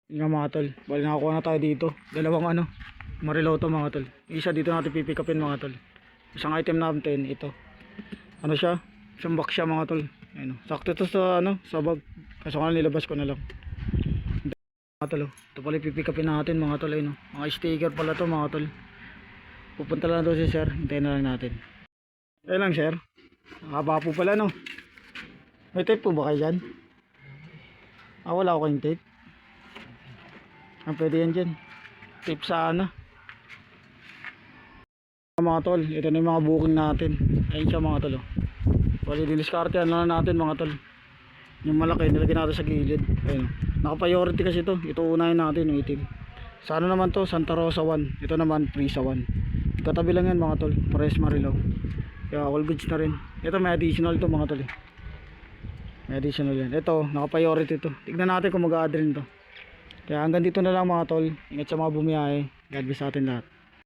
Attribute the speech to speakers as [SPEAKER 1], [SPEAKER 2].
[SPEAKER 1] Yun nga mga tol, bali nakakuha na tayo dito. Dalawang ano, mariloto mga tol. Isa dito natin pipikapin mga tol. Isang item natin ito. Ano siya? Isang box siya mga tol. Ayun, sakto to sa ano, sa bag. Kaso nga nilabas ko na lang. Mga tol, ito pala pipikapin natin mga tol. Ayun, mga sticker pala to mga tol. Pupunta lang doon si sir. Hintayin na lang natin. Ayun lang sir. Nakaba po pala no. May tape po ba kayo dyan? Wala ako kayong tape. Pwede yan dyan. Tape sana. Mga tol, ito na yung mga booking natin. Ayun siya mga tol. Bali diniskartehan lang natin mga tol. Yung malaki nilagyan natin sa gilid. Ayun. Naka-priority kasi ito. Ito unahin natin yung itim. Sa ano naman to? Santa Rosa 1. Ito naman Prisa 1. Katabi lang yan mga tol. Pares Marilaw. Kaya all goods na rin. Ito may additional to mga tol. May additional yan. Ito naka-priority to. Tignan natin kung mag-a-add rin to. Kaya hanggang dito na lang mga tol. Ingat sa mga bumiyahe. God bless sa atin lahat.